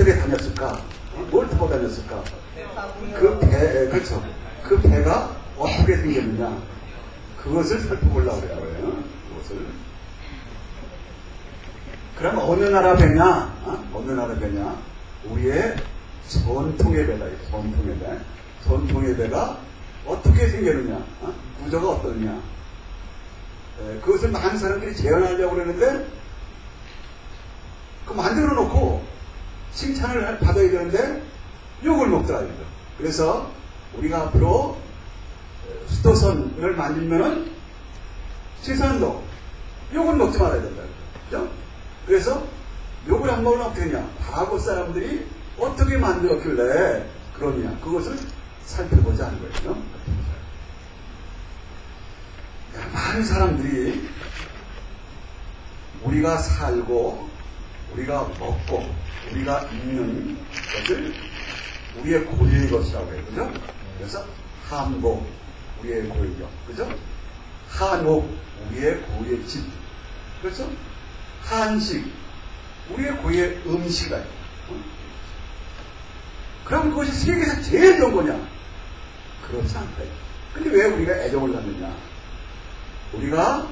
어떻게 다녔을까? 뭘 타고 다녔을까? 그 배, 그렇죠. 그 배가 어떻게 생겼느냐? 그것을 살펴보려고 그래요. 그것을. 그럼 어느 나라 배냐? 어느 나라 배냐? 우리의 전통의 배다. 전통의 배. 전통의 배가 어떻게 생겼느냐? 구조가 어떠느냐? 그것을 많은 사람들이 재현하려고 그러는데, 그 만들어 놓고 칭찬을 받아야 되는데 욕을 먹더라고요. 그래서 우리가 앞으로 수도선을 만들면은 최소한도 욕을 먹지 말아야 된다. 그죠? 그래서 욕을 안 먹으면 어떻게 하냐? 과거 사람들이 어떻게 만들었길래 그러냐? 그것을 살펴보자 하는 거예요. 많은 사람들이 우리가 살고 우리가 먹고 우리가 입는 것을 우리의 고유의 것이라고 해요. 그죠? 그래서 한복, 우리의 고유격. 그죠? 한옥, 우리의 고유의 집. 그렇죠? 한식, 우리의 고유의 음식이에요. 그럼 그것이 세계에서 제일 좋은 거냐? 그렇지 않다. 근데 왜 우리가 애정을 갖느냐? 우리가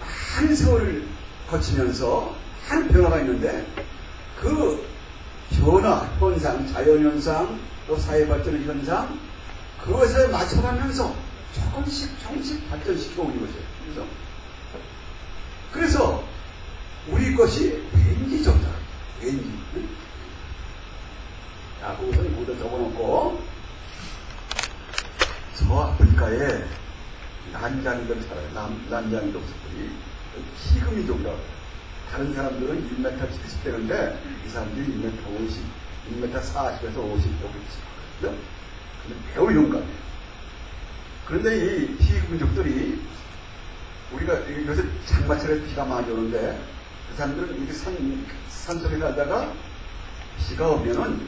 한 세월을 거치면서 한 변화가 있는데 그 변화, 현상, 자연현상, 또 사회발전의 현상 그것에 맞춰가면서 조금씩 발전시키고 오는 것이에요. 그래서 그래서 우리 것이 왠지 좋다. 왠지. 자, 그것은 모두 적어놓고 서아프리카에 난장이들 살아요. 난장이 독수들이 희금이족이라고 해요. 다른 사람들은 1m 70 되는데 이 사람들이 1m 50, 1m 40에서 50 정도 있어요. 근데 매우勇敢해요. 그런데 이 희금족들이 우리가 요새 장마철에 비가 많이 오는데 그 사람들은 이렇게 산속에 살다가 비가 오면은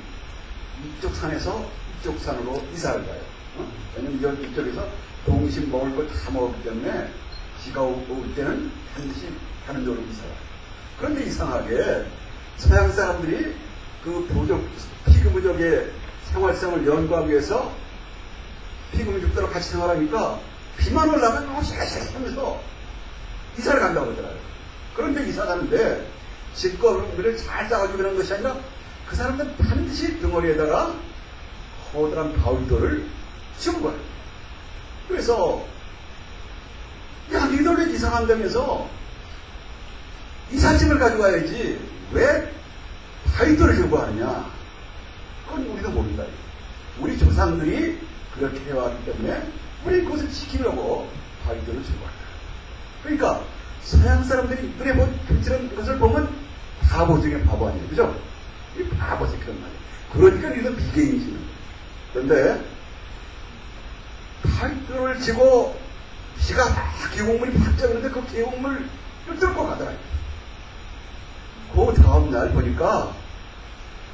이쪽 산에서 이쪽 산으로 이사를 가요. 왜냐면 이쪽에서 동심 먹을 걸 다 먹었기 때문에 비가 올 때는 반드시 다른 쪽으로 이사가. 그런데 이상하게 서양 사람들이 그 피그무족의 생활성을 연구하기 위해서 피그무족들하고 같이 생활하니까 비만 올라가면 너무 샤샤하면서 이사를 간다고 그러더라고요. 그런데 이사 가는데 집거리를 잘 싸가지고 그런 것이 아니라 그 사람들은 반드시 덩어리에다가 커다란 바울돌을 치운 거예요. 그래서 야, 니들 왜 이사 간다면서 이삿짐을 가져가야지 왜 바위돌을 들고 하느냐? 그건 우리도 모른다. 우리 조상들이 그렇게 해왔기 때문에 우리 그것을 지키려고 바위돌을 들고 한다. 그러니까 서양 사람들이 눈에 그런 것을 보면 바보 중에 바보 아니에요. 그죠? 이 바보지 그런 말이에요. 그러니까 우리는 비개인이지. 그런데 바위돌을 지고 비가 막 계곡물이 팍 쩌는데 그 계곡물을 뚫고 가더라고요. 그 다음날 보니까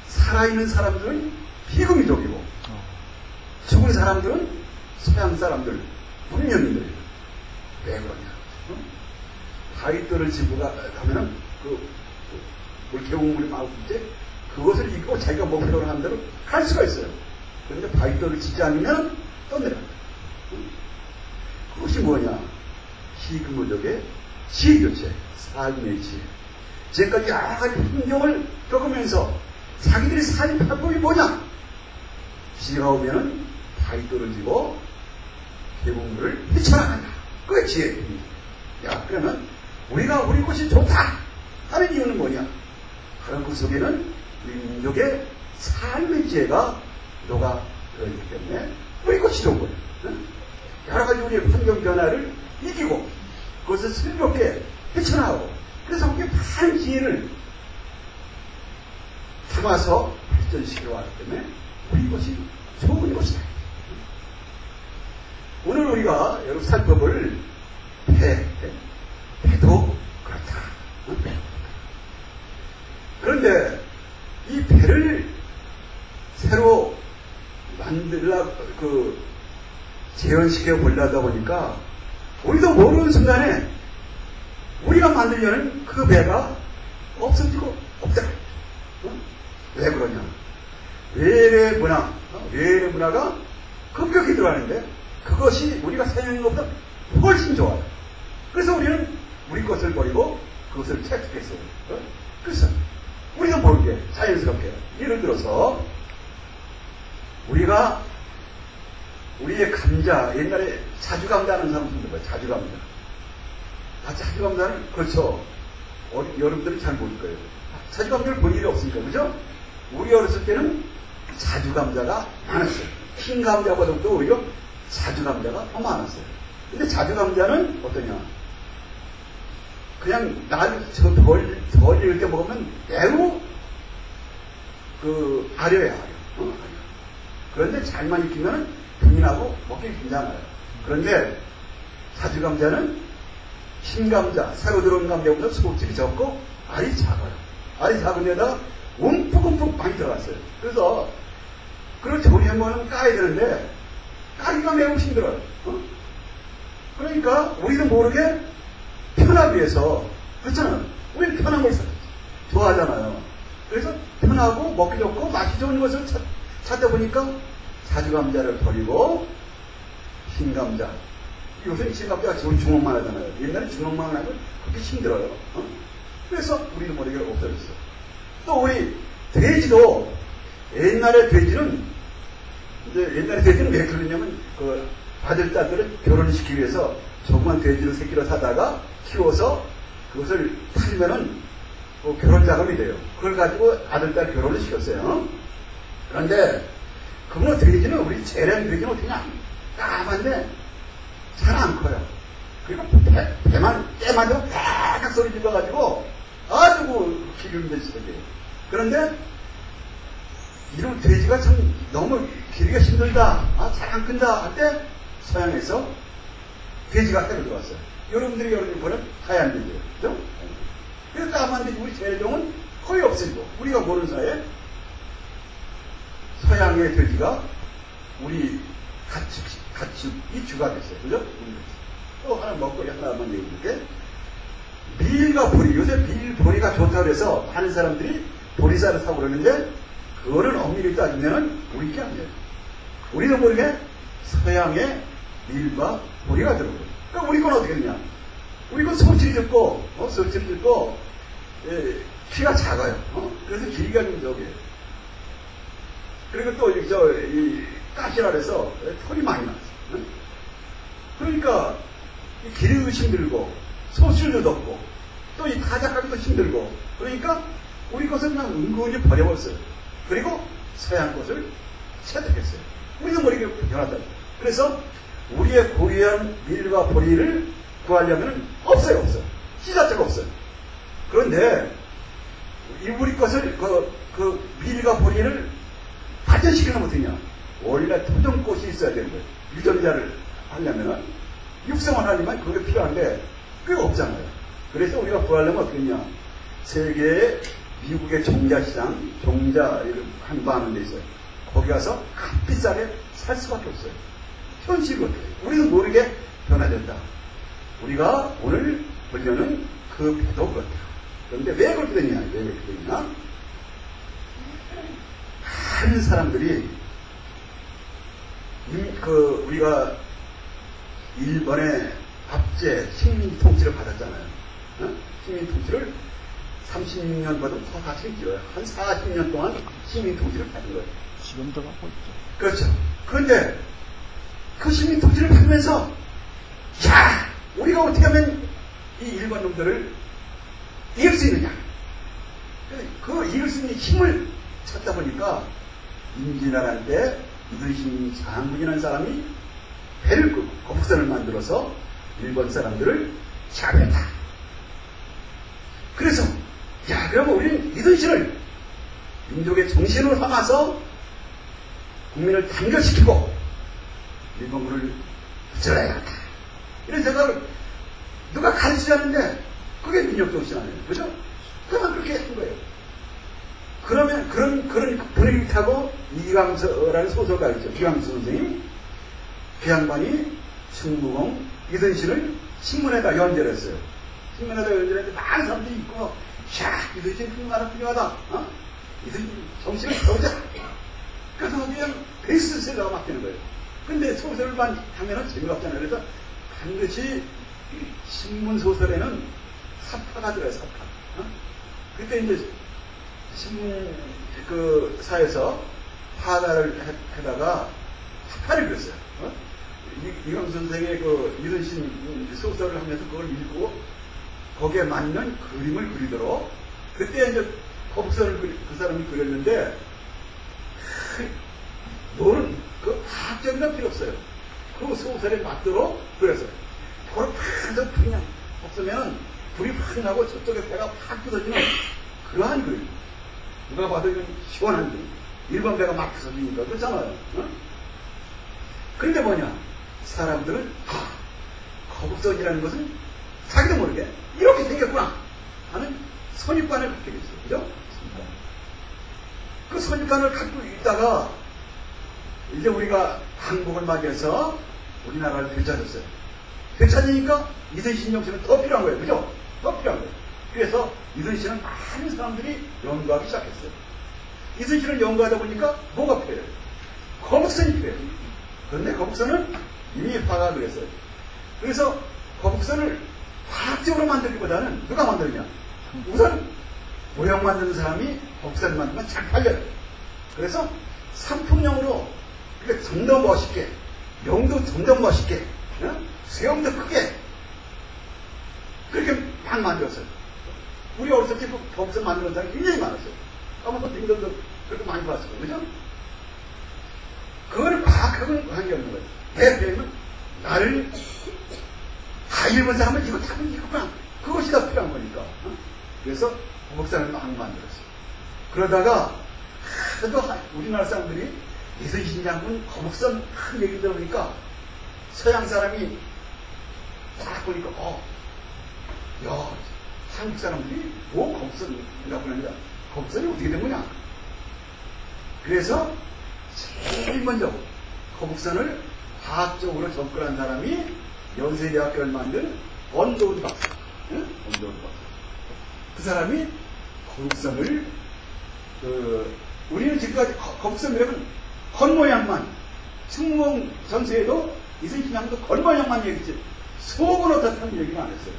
살아있는 사람들은 피그미족이고 죽은 사람들은 서양 사람들, 문명인들이에요. 왜 그러냐? 바위돌을 지고 가면은 계곡물이 막 있지? 그것을 입고 자기가 목표로 한 대로 갈 수가 있어요. 그런데 바위돌을 지지 않으면 떠내려간다. 그것이 뭐냐? 희귀무족의 지혜교체, 삶의 지혜. 지금까지 여러 가지 환경을 겪으면서 자기들이 살 방법이 뭐냐? 비가 오면 바위돌을 지고 계곡물을 헤쳐나간다. 그게 지혜입니다. 야, 그러면 우리가 우리 곳이 좋다 하는 이유는 뭐냐? 그런 그 속에는 우리 민족의 삶의 지혜가 녹아 들어있기 때문에 우리 곳이 좋은 거예요. 여러 가지 우리의 환경 변화를 이기고 그것을 슬롭게 헤쳐나가고 그래서 그게 많은 지혜를 담아서 발전시켜 왔기 때문에 우리 것이 좋은 것이다. 오늘 우리가 여러분 살펴볼 배도 그렇다. 그런데 이 배를 새로 재현시켜 보려다 보니까 우리도 모르는 순간에 우리가 만들려는 그 배가 없어지고 없다. 왜 그러냐? 외래 문화, 외래 문화가 급격히 들어가는데 그것이 우리가 서양인 것보다 훨씬 좋아요. 그래서 우리는 우리 것을 버리고 그것을 채택했어요. 그래서 우리도 모르게 자연스럽게 예를 들어서 우리가 우리의 감자, 옛날에 자주감자하는 사람 좀 들어봐요. 자주감자. 자주감자는 그렇죠. 여러분들은 잘 모를 거예요. 자주감자를 본 일이 없으니까, 그죠? 우리 어렸을 때는 자주감자가 많았어요. 흰 감자보다도 오히려 자주감자가 더 많았어요. 근데 자주감자는 어떠냐? 그냥 덜 익을 때 먹으면 매우 아려요, 아려. 그런데 잘만 익히면 분인하고 먹기 괜찮아요. 그런데 자주감자는 흰 감자, 새로 들어온 감자보다 소질이 적고 알이 작아요. 알이 작은 데다가 움푹움푹 많이 들어갔어요. 그래서 그걸 조리해먹으면 까야 되는데 까기가 매우 힘들어요. 그러니까 우리도 모르게 편하기 위해서, 그렇잖아요. 우리는 편한 걸 좋아하잖아요. 그래서 편하고 먹기 좋고 맛이 좋은 것을 찾다 보니까 자주감자를 버리고 흰감자. 요새 흰감자가 주먹만 하잖아요. 옛날에 주먹만 하면 그렇게 힘들어요. 그래서 우리도 모르게 없어졌어. 또 우리 돼지도, 옛날에 돼지는 왜 그러냐면 그 아들 딸들을 결혼시키기 위해서 조그만 돼지를 새끼로 사다가 키워서 그것을 팔면은 결혼 자금이 돼요. 그걸 가지고 아들 딸 결혼을 시켰어요. 그런데 그거 돼지는, 우리 재래는 돼지는 어떻게 까만데 잘 안 커요. 그리고 깨만 되면 팍 소리 질러가지고 아주 기름이 시작해요. 그런데 이런 돼지가 참 너무 기르기가 힘들다, 잘 안 큰다 할 때 서양에서 돼지가 새로 들어왔어요. 여러분들이 보는 하얀 돼지예요. 그죠? 그래서 까만 돼지, 우리 재래종은 거의 없어지고, 우리가 모르는 사이에 서양의 돼지가 우리 가축이 주가 됐어요. 그죠? 또 하나 먹거리 하나만 얘기해줄게. 밀과 보리. 요새 밀, 보리가 좋다고 해서 많은 사람들이 보리쌀을 사고 그러는데 그거는 엄밀히 따지면 우리 게 아니에요. 우리도 모르게 서양의 밀과 보리가 들어오고. 그러니까 우리 건 어떻게 되냐? 우리 건 소질이 듣고, 키가 작아요. 그래서 길이가 좀 적어요. 그리고 또, 까시라 해서 털이 많이 났어요. 그러니까, 기르기 힘들고, 소출도 없고, 또 이 타작하기도 힘들고, 그러니까, 우리 것을 그냥 은근히 버려버렸어요. 그리고 서양 것을 채택했어요. 우리도 모르게 변하다. 그래서, 우리의 고유한 밀과 보리를 구하려면 없어요. 씨 자체가 없어요. 그런데, 우리 것을, 밀과 보리를 발전시키면 어떠냐? 원래 토종꽃이 있어야 되는 거예요. 유전자를 하려면, 육성을 하려면 그게 필요한데, 그게 없잖아요. 그래서 우리가 구하려면 어떻게 했냐? 세계의 미국의 종자시장, 종자 한바하는 데 있어요. 거기 가서 값비싸게 살 수밖에 없어요. 현실이 어떻게 해요? 우리도 모르게 변화된다. 우리가 오늘 보려는 그 배도 그렇다. 그런데 왜 그렇게 되냐? 많은 사람들이 우리가 일본의 압제 식민 통치를 받았잖아요. 식민 통치를 30년보다 더 같이 길어요. 한 40년 동안 식민 통치를 받은 거예요. 지금도 하고 있죠. 그렇죠. 그런데 그 식민 통치를 받으면서 우리가 어떻게 하면 이 일본 놈들을 이길 수 있느냐? 그 이길 수 있는 힘을 찾다 보니까 임진왜란 때 이순신 장군이라는 사람이 배를 끄고 거북선을 만들어서 일본 사람들을 제압했다. 그래서 그러면 우리는 이순신을 민족의 정신으로 삼아서 국민을 단결시키고 일본군을 부절해야겠다. 이런 생각을 누가 가르치지 않는데 그게 민족정신 아니에요. 그죠? 그만 그렇게 한 거예요. 그러면 그런 분위기 타고 이광서라는 소설가 있죠. 이광서 선생님. 그 양반이 충무공 이순신을 신문에다 연재했어요. 신문에다 연재했는데 많은 사람들이 있고, 이순신 훌륭하다. 정신을 배우자. 그래서 그냥 베이스세가 맡기는 거예요. 근데 소설만 하면은 재미가 없잖아요. 그래서 반드시 신문소설에는 사파가 들어요, 사파. 그때 이제 신문 사에서 화가를 해다가 사파를 그렸어요. 이광 선생의 이순신 소설을 하면서 그걸 읽고 거기에 맞는 그림을 그리도록 그때 이제 거북선을 그 사람이 그렸는데 너는 과학적인 건 필요 없어요. 그 소설에 맞도록 그렸어요. 그걸 팍 그냥 없으면 불이 확 나고 저쪽에 배가 팍 부서지는 그러한 그림. 누가 봐도 이건 시원한 그림. 일반 배가 막 부서지니까 그렇잖아요. 그런데 뭐냐? 사람들은 거북선이라는 것은 자기도 모르게 이렇게 생겼구나 하는 선입관을 갖게 됐어요. 그죠? 그 선입관을 갖고 있다가 이제 우리가 한국을 맞이해서 우리나라를 되찾았어요. 되찾으니까 이순신 정신은 더 필요한 거예요. 그죠? 더 필요한 거예요. 그래서 이순신은 많은 사람들이 연구하기 시작했어요. 이순신을 연구하다 보니까 뭐가 필요해요? 거북선이 필요해요. 그런데 거북선은 이미 화가 그랬어요. 그래서 거북선을 과학적으로 만들기보다는 누가 만들냐? 우선 모형 만드는 사람이 거북선을 만들면 잘 팔려요. 그래서 상품용으로 좀 더 멋있게, 용도 좀 더 멋있게, 수영도 크게 그렇게 막 만들었어요. 우리 어렸을 때 거북선 만드는 사람이 굉장히 많았어요. 아마 그 딩동도 그렇게 많이 봤을 거예요. 그죠? 그거를 과학하고는 관계없는 거예요. 내 배우면 나를 다 읽은 사람은 이거 참 이거구나. 그것이 더 필요한 거니까. 그래서 거북선을 막 만들었어요. 그러다가 하도 우리나라 사람들이 이순신 장군 거북선 큰 얘기 들어보니까 서양 사람이 딱 보니까 야, 한국 사람들이 뭐 거북선이라고 하는데 거북선이 어떻게 된 거냐? 그래서 제일 먼저 거북선을 과학적으로 접근한 사람이 연세대학교를 만든 언더우드 박사. 언더우드 박사. 그 사람이 거북선을 우리는 지금까지 거북선이라면 겉모양만 승무원 전세에도 이순신 장도 겉모양만 얘기했지 속은 어떻다는 얘기는 안 했어요.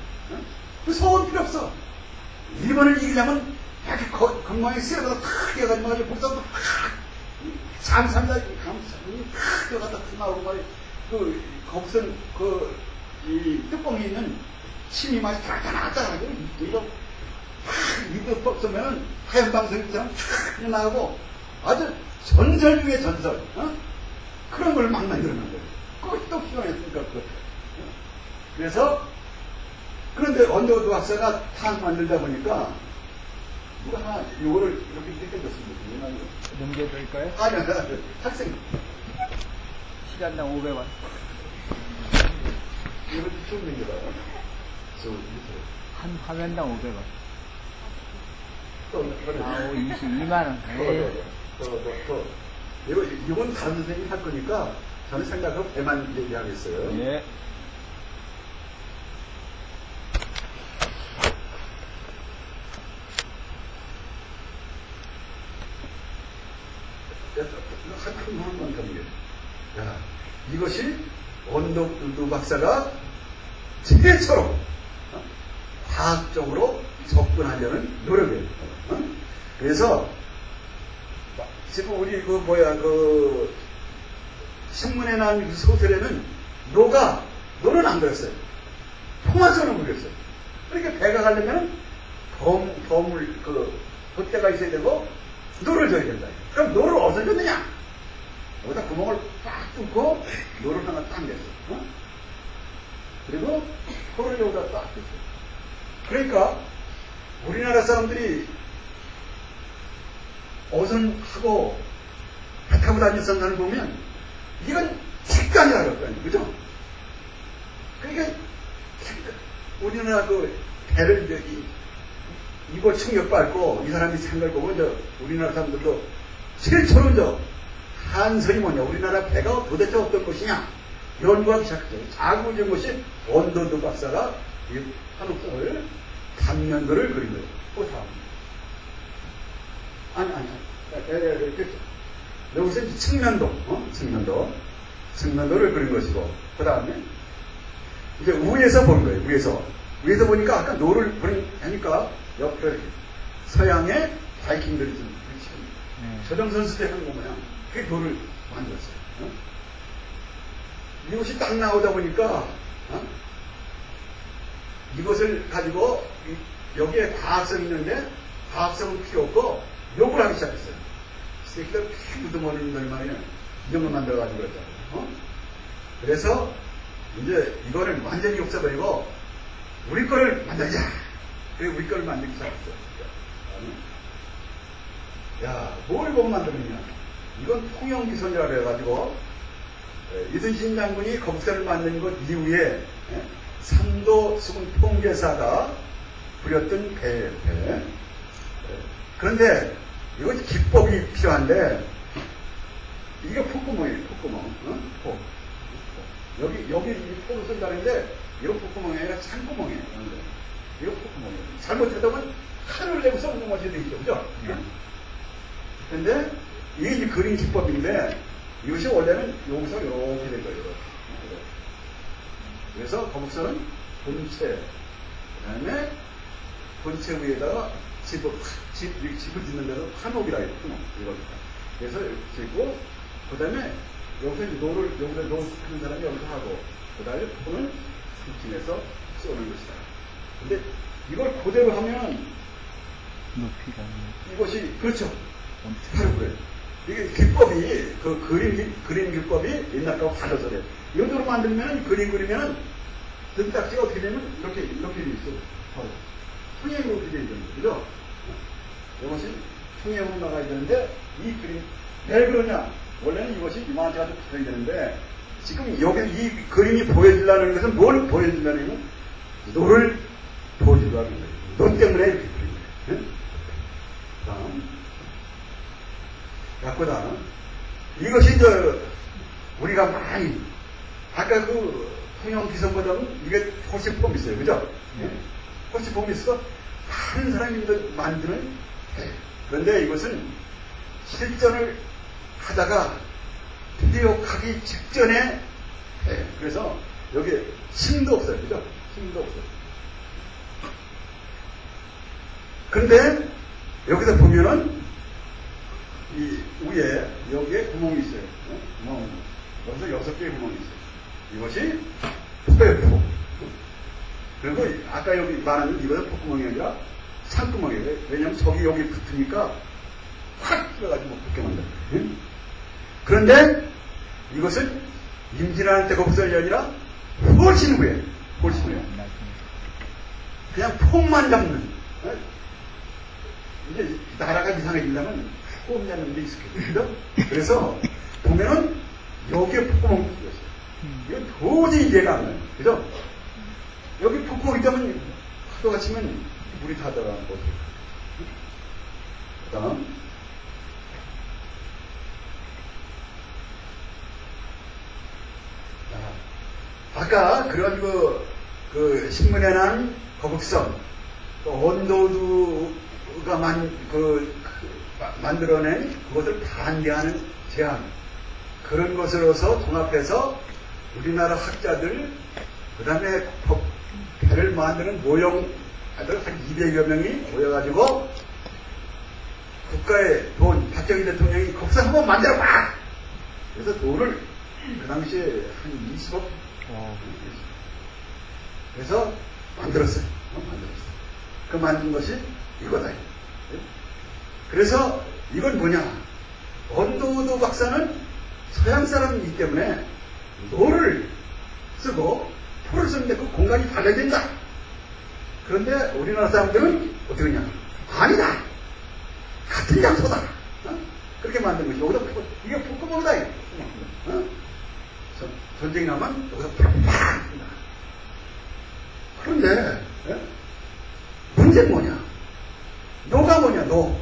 그 속은 필요 없어. 일본을 이기려면 이렇게 겉모양이 쓰여서 탁 해가지고 복사도 잠산다 감산이 탁 들어갔다 탁 나오고 말이야. 그 거북선 이 뚜껑이 있는 침이 많이 들어갔다 나갔다 하죠. 이거 이거 없으면 하얀 방석처럼 탁 나가고 아주 전설 중의 전설. 그런 걸 막 만들어낸 거예요. 그것이 또 필요했으니까 그래서 그런데 언더우드 박사가 탁 만들다 보니까 누가 하나 요거를 이렇게 해줬습니다. 넘겨드릴까요? 아니요, 학생. 시간당 500원. 이거 좀 넘겨봐요. 한 화면당 500원. 또, 22만원. 이건 다른 선생님이 할 거니까 저는 생각하고 배만 얘기하겠어요. 예. 야, 이것이 언더우드 박사가 최초로 과학적으로 접근하려는 노력이에요. 그래서 지금 우리 신문에 난 소설에는 노는 안 그렸어요. 통화선을 그렸어요. 그러니까 배가 가려면 덤을 돛대가 있어야 되고 노를 줘야 된다. 그럼 노를 어디서 줬느냐? 여기다 구멍을 딱 뚫고 노를 하나 딱 냈어. 그리고 코를 여기다 딱 뚫고. 그러니까 우리나라 사람들이 어선하고 배 타고 다녔던 사람을 보면 이건 직관이라고 할거 아니에요. 그죠? 그러니까 우리나라 배를 이제 이거 충격받고 이 사람이 생각을 보고 이제 우리나라 사람들도 최초로 이제 한선이 뭐냐, 우리나라 배가 도대체 어떤 것이냐 연구하기 시작했죠. 자구적인 것이 언더우드 박사가 이 한옥성을 단면도를 그린 거예요. 그 다음 아니. 여기서 이제 측면도를 그린 것이고, 그 다음에 이제 위에서 본 거예요. 위에서 보니까 아까 노를 하니까 옆에 서양의 바이킹들이 좀 조정선수 때 한 거 모양 그게 노를 만들었어요. 이것이 딱 나오다 보니까 이것을 가지고 여기에 과학성이 있는데 과학성은 필요 없고 욕을 하기 시작했어요. 새끼들 묻어버리는 놈이 말이야. 이런 걸 만들어가지고 그랬잖아요. 그래서 이제 이거를 완전히 없애버리고 우리 거를 만들자. 그리고 우리 거를 만들기 시작했어요. 야, 뭘 보고 만드느냐. 이건 통영기선이라고 해가지고 이순신 장군이 거북선을 만든 것 이후에 삼도 수군 통계사가 부렸던 배예요. 그런데 이것이 기법이 필요한데 이게 폭구멍이에요. 폭구멍. 폭. 여기 폭을 쓴다는데 이거 폭구멍이 아니라 창구멍이에요. 이거 폭구멍이에요. 잘못하다 보면 칼을 내고 썩는 것이 되겠죠. 그죠? 근데 이게 이제 그림 기법인데 이것이 원래는 여기서 이렇게 된 거예요. 그래서 거북선은 본체, 그 다음에 본체 위에다가 집을 짓는 데서 한옥이라 해요. 한옥. 그래서 이렇게 짓고, 그 다음에 여기서 이제 여기다 노를 쓰는 사람이 여기서 하고, 그 다음에 폰을 스티칭해서 쏘는 것이다. 근데 이걸 그대로 하면 높이가 이것이, 그렇죠. 바로 그래요. 이게 기법이, 그림 기법이 옛날하고 달라서 그래요. 이 정도로 만들면, 그림 그리면, 등딱지가 어떻게 되면, 이렇게 돼 있어. 바로. 통행으로 되어 있는 거죠. 그죠? 이것이 통행으로 나가야 되는데, 이 그림, 왜 그러냐? 원래는 이것이 이만한테 가지고 붙어야 되는데, 지금 여기 이 그림이 보여주려는 것은 뭘 보여주려면, 노를 보여주려는 거예요. 노 때문에 이렇게 그린 거예요. 다음. 갖고다. 이것이 우리가 많이, 아까 통영기선보다는 이게 훨씬 폼이 있어요. 그죠? 훨씬 폼이 있어. 다른 사람이 만드는. 그런데 이것은 실전을 하다가 퇴역하기 직전에, 그래서 여기 힘도 없어요. 그죠? 힘도 없어요. 그런데 여기서 보면은 이 위에 여기에 구멍이 있어요. 구멍. 여기서 6개의 구멍이 있어요. 이것이 포예요. 그리고 아까 여기 말하는 이것은 폭구멍이 아니라 창구멍이에요. 왜냐하면 저기 여기 붙으니까 확 들어가지고 붙게 만들어요. 그런데 이것은 임진왜란 때 거북선이 아니라 훨씬 후에. 그냥 폭만 잡는. 이제 나라가 이상해지려면 폭 잡는 데 익숙해져. 그래서 보면은 여기에 폭구멍이 뚫렸어요. 이건 도저히 이해가 안 나요. 그죠? 여기 폭구멍이 있다면 파도가 치면 물이 다 들어가는 거죠. 그 다음. 아까 그런 신문에 난 거북선, 원도두가 만들어낸 그것을 반대하는 제안, 그런 것으로서 통합해서 우리나라 학자들, 그 다음에 배를 만드는 모형 아들 한 200여 명이 모여가지고 국가의 돈, 박정희 대통령이 거북선 한번 만들어봐! 그래서 돈을 그 당시에 한 20억 그래서 만들었어요. 그 만든 것이 이거다. 그래서 이건 뭐냐? 원도우도 박사는 서양 사람이기 때문에 노를 쓰고 포를 쓰는데 그 공간이 달라야 된다. 그런데 우리나라 사람들은 어떻게 그러냐? 아니다. 같은 장소다. 그렇게 만든 것이 여기다 이게 폭구멍이다. 전쟁이 나면 여기서 팍팍. 그런데 문제는 뭐냐? 노가 뭐냐? 노가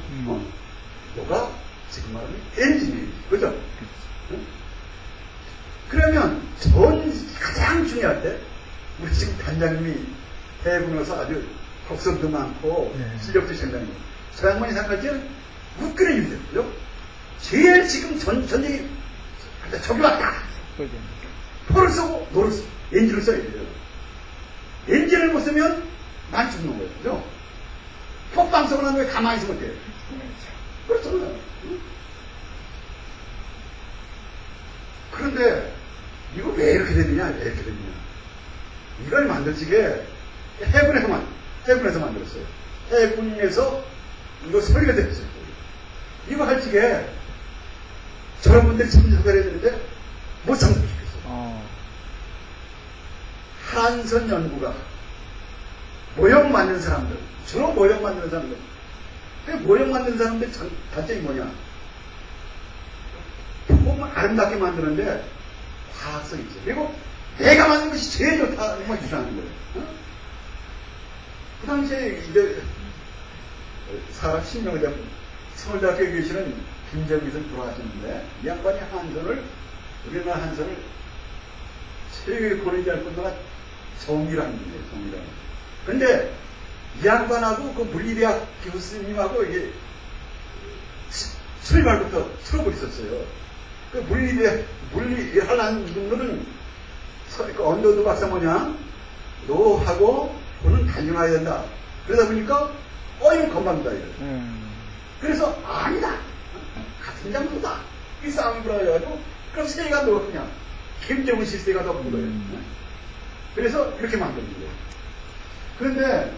지금 말하면 엔진이에요. 그죠? 그러면 가장 중요할 때 우리 지금 단장님이 해군에서 아주 곡선도 많고 실력도 생각나는 거. 저 양반이 생각할 때는 웃기는 일이죠. 제일 지금 전쟁이 저기 왔다. 포를 쏘고 노를 쏘고 엔진을 써야 돼요. 엔진을 못 쓰면 난 죽는 거예요. 그죠? 폭방 쏘고 난 후에 가만히 있으면 돼요. 그렇잖아요. 그런데 이거 왜 이렇게 되느냐? 왜 이렇게 되느냐? 이걸 만들지게 해군에서 만들었어요. 해군에서 이거 소리가 됐어요. 이거 할 적에 저런 분들이 참석을 해야 되는데 못 참석시켰어요. 한선 연구가 모형 만든 사람들, 주로 모형 만드는 사람들. 그 모형 만드는 사람들 단점이 뭐냐? 보면 아름답게 만드는데 과학성 있죠. 그리고 내가 만든 것이 제일 좋다. 정말 주장하는 거예요. 어? 그 당시에 이제 사람 신명을 잡고 서울대학교에 계시는 김정희 선 돌아가셨는데 이 양반이 우리나라 한선을 세계에 보내지 않을 뿐더러 정의라는 거예요. 정의라는. 근데 이 양반하고 그 물리대학 교수님하고 이게 출발부터 트러블이 있었어요. 그 물리하려는 분들은 그 언더드 박사 뭐냐? 노하고 돈은 달려놔야 된다. 그러다 보니까 이건 건방지다. 그래서 아니다. 같은 장소다. 이 싸움이 불어가지고 그럼 세가 너 그냥 김정은 시세가 더 큰 거예요. 그래서 이렇게 만든 거예요. 그런데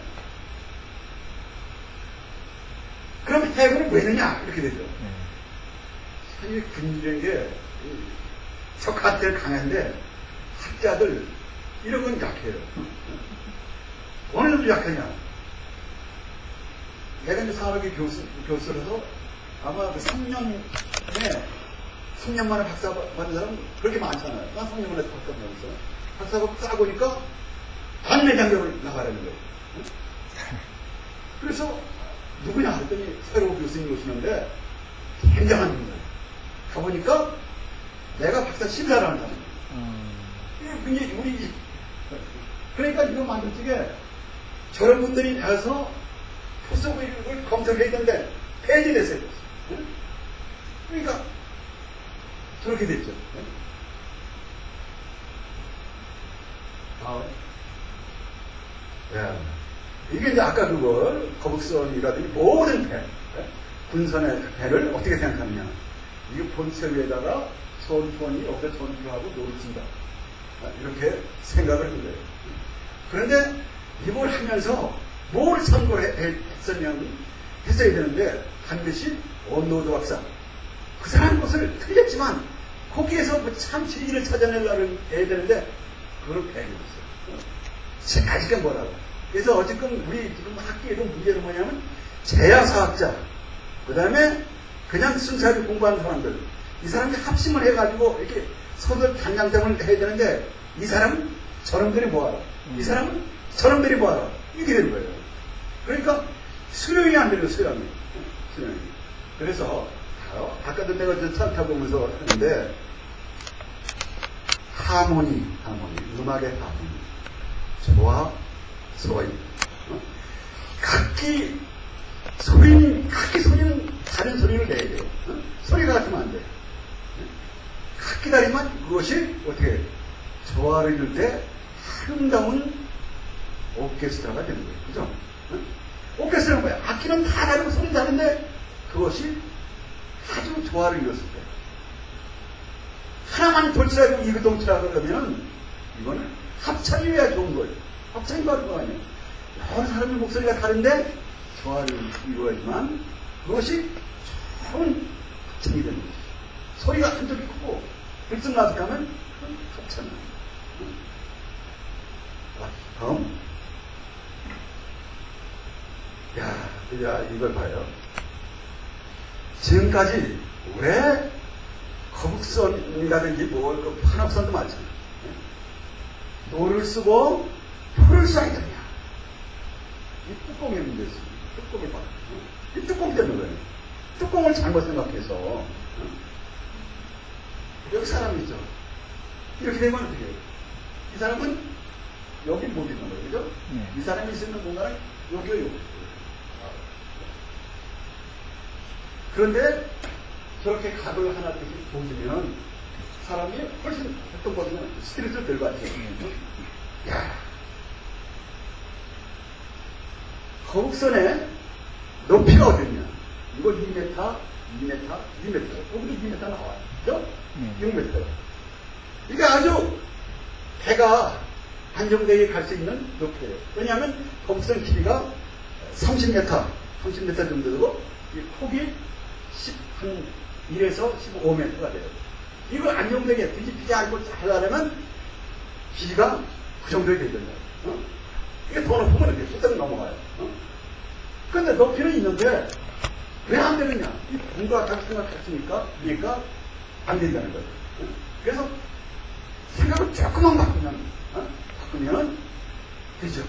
그럼 해군은 왜 되냐? 이렇게 되죠. 사실 군인이라는 게 적한테 강한데 학자들 이런 건 약해요. 어느 정도 약하냐? 내가 이제 산업의 교수라서 아마 그 3년 만에 박사 받는 사람 그렇게 많잖아요. 난 3년 만에 박사 받았어요. 박사가 따보니까 반내 장ገብ을 나가라는 거예요. 그래서 누구냐 했더니 새로운 교수님이 오시는데 굉장한 분이에요. 가보니까 내가 박사 심사를 하는 사람이에요. 그러니까 이거 만들 적에 저런 분들이 가서 포스북을 검색해야 되는데 폐지됐어요. 그러니까 저렇게 됐죠. 이게 이제 아까 그걸 거북선이라든지 모든 배, 군선의 배를 어떻게 생각하느냐. 이게 본체 위에다가 선수원이 여기서 전투하고 노를 쓴다. 이렇게 생각을 한 거예요. 그런데 이걸 하면서 뭘 참고를 했어야 되는데 반드시 언노드 박사 그 사람 것을 틀렸지만 거기에서 참 진리를 찾아내려고 해야 되는데 그걸 배웠어요. 아직은 뭐라고. 그래서 어쨌든 우리 지금 학교에도 문제는 뭐냐면 제야사학자 그 다음에 그냥 순수하게 공부하는 사람들 이 사람들이 합심을 해가지고 이렇게 서로 단장점을 해야 되는데 이 사람은 저놈들이 뭐하라 이 사람은 저놈들이 뭐하라 이게 되는 거예요. 그러니까 수용이 안 되는 수용이. 그래서 아까도 내가 찾아보면서 했는데 하모니 음악의 하모니 조합 소리 각기 소리는 다른 소리를 내야 돼요. 소리가 같으면 안 돼. 각기 다르면 그것이 어떻게 조화를 이룰 때 아름다운 오케스트라가 되는 거예요. 그죠? 오케스트라는 뭐야? 악기는 다 다르고 소리는 다른데 그것이 아주 조화를 이뤘을 때 하나만 돌치라고 이그동치라고 그러면 이거는 합창이어야 좋은 거예요. 합창이 바로 그거 아니에요. 여러 사람의 목소리가 다른데 조화를 이루어야지만 그것이 좋은 합창이 되는 거죠. 소리가 한쪽이 크고 들쑥날쑥하면 그건 합창이에요. 다음. 이걸 봐요. 지금까지 왜 거북선이라든지 그 판업선도 많잖아요. 노를 쓰고 풀을 써야 되냐. 이 뚜껑의 문제였습니다. 뚜껑이 봐. 이 뚜껑 때문에 그래요. 뚜껑을 잘못 생각해서 여기 사람이 있죠. 이렇게 되면 어떻게 해요? 이 사람은 여기 못 있는 거예요. 그죠? 이 사람이 있는 공간은 여기요. 그런데 저렇게 각을 하나씩 보시면 사람이 훨씬 어떤 것은 스트레스를 덜 받죠. 야, 거북선의 높이가 어딨냐? 이거 2m, 2m, 2m. 여기도 2m 나와요. 그죠? 6m. 이게 아주 배가 안정되게 갈 수 있는 높이예요. 왜냐하면 거북선 길이가 30m 정도 되고, 이 폭이 한 1에서 15m가 돼요. 이걸 안정되게 뒤집히지 않고 하려면 길이가 그 정도에 되잖아요. 이게 더 높으면 이렇게 쑥 넘어가요. 그런데 높이는 있는데 왜 안 되느냐? 이 공과 작성을 같으니까 그러니까 안 된다는 거예요. 그래서 생각을 조금만 바꾸면 되죠.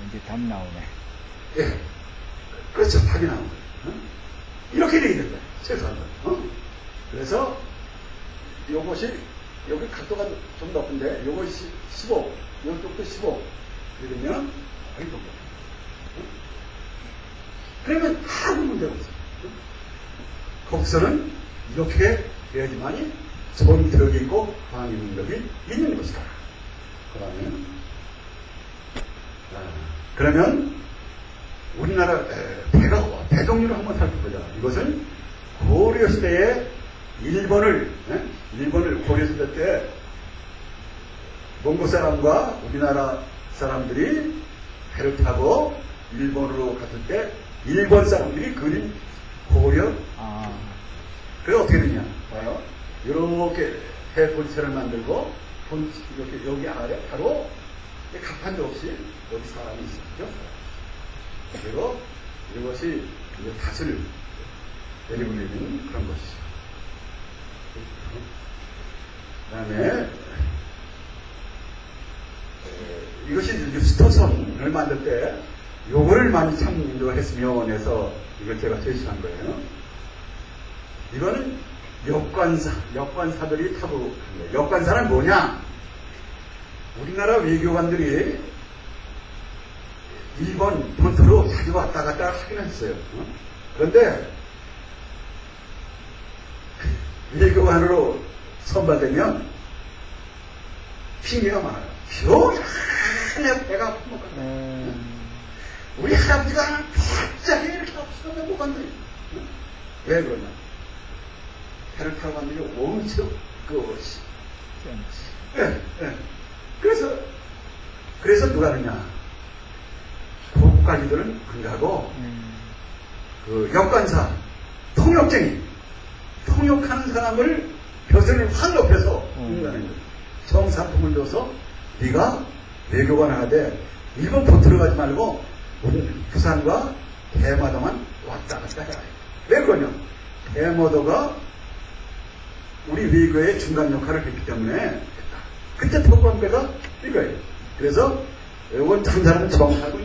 이제 답 나오네. 예. 그렇죠. 답이 나온 거예요. 이렇게 되게 된다. 최소한. 그래서 요것이, 여기 각도가 좀 높은데, 요것이 15, 요쪽도 15. 그러면, 거의 높아. 그러면 아무 문제가 없어요. 거기서는 이렇게 해야지만이 좋은 덕이 있고, 강한 능력이 있는 것이다. 그러면, 우리나라 대종류를 한번 살펴보자. 이것은 고려시대에 일본을 고려시대 때 몽고 사람과 우리나라 사람들이 배를 타고 일본으로 갔을 때 일본 사람들이 그린 고려. 그래서 어떻게 되냐? 봐요. 이렇게 해본체를 만들고 이렇게 여기 아래 바로 갑판도 없이 여기 사람이 있었죠. 그리고 이것이 이제 닷을 내리고 있는 그런 것이죠. 그 다음에 이것이 유스터선을 만들 때 요거를 많이 참조했으면 해서 이걸 제가 제시한 거예요. 이거는 역관사들이 타고 간 거예요. 역관사는 뭐냐? 우리나라 외교관들이 일본 본토로 자주 왔다 갔다 하긴 했어요. 그런데 외교관으로 선발되면 핑계가 많아요. 내 배가 아픈 것 같아. 우리 할아버지가 갑자기 이렇게 아프시면 못 간다. 왜 그러냐? 배를 타고 갔는데 엄청 그래서 누가 하느냐? 고국관리들은 안 가고 그 역관사, 통역하는 사람을 벼슬을 확 높여서 인가하는 거예요. 정상품을 줘서 네가 외교관 하되 일본 본토로 가지 말고 우리 부산과 대마도만 왔다 갔다 해라. 왜 그러냐? 대마도가 우리 외교의 중간 역할을 했기 때문에 했다. 그때 토건배가 이거예요. 그래서 이건 한 사람은 정하고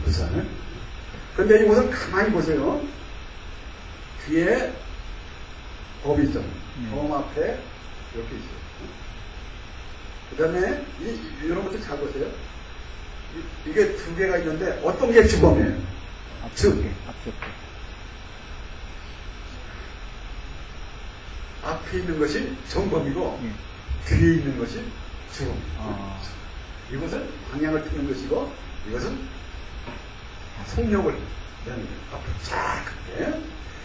부산을. 그런데 이곳은 가만히 보세요. 뒤에 법이 있죠. 법 앞에 이렇게 있어요. 그 다음에 이런 것도 잘 보세요. 이게 두 개가 있는데 어떤 게 주범이에요? 앞에 있는 것이 정범이고 뒤에 있는 것이 주범. 이것은 방향을 트는 것이고 이것은 속력을 내는 거예요. 앞으로 쫙 그렇게.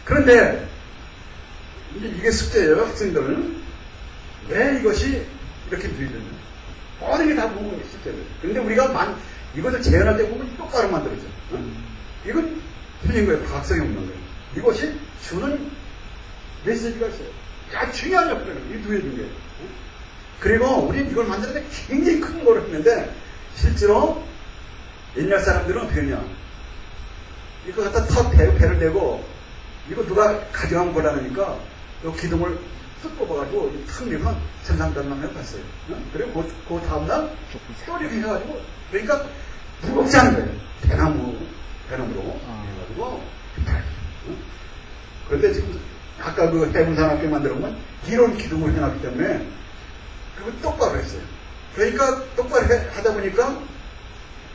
그런데 이게 숙제예요. 학생들은 왜 이것이 이렇게 들리느냐. 모든 게 다 보면 숙제예요. 그런데 우리가 이것을 재현할 때 보면 똑바로 만들어져. 이건 틀린 거예요. 과학성이 없는 거예요. 이것이 주는 메시지가 있어요. 중요한 역할을 이 두 개 중에. 그리고 우리는 이걸 만드는데 굉장히 큰 거를 했는데 실제로 옛날 사람들은 어떻게 했냐. 이거 갖다 턱 배를 대고 이거 누가 가져가면 곤란하니까 이 기둥을 쓱 뽑아가지고 탁 내면 전상단만 해봤어요. 그리고 그 다음날 또 이렇게 해가지고 그러니까 무겁지 않은 거예요. 배나무로 해가지고 그런데 지금 아까 그 해군산학교 만들어보면 이런 기둥을 해놨기 때문에 그거 똑바로 했어요. 그러니까 똑바로 하다 보니까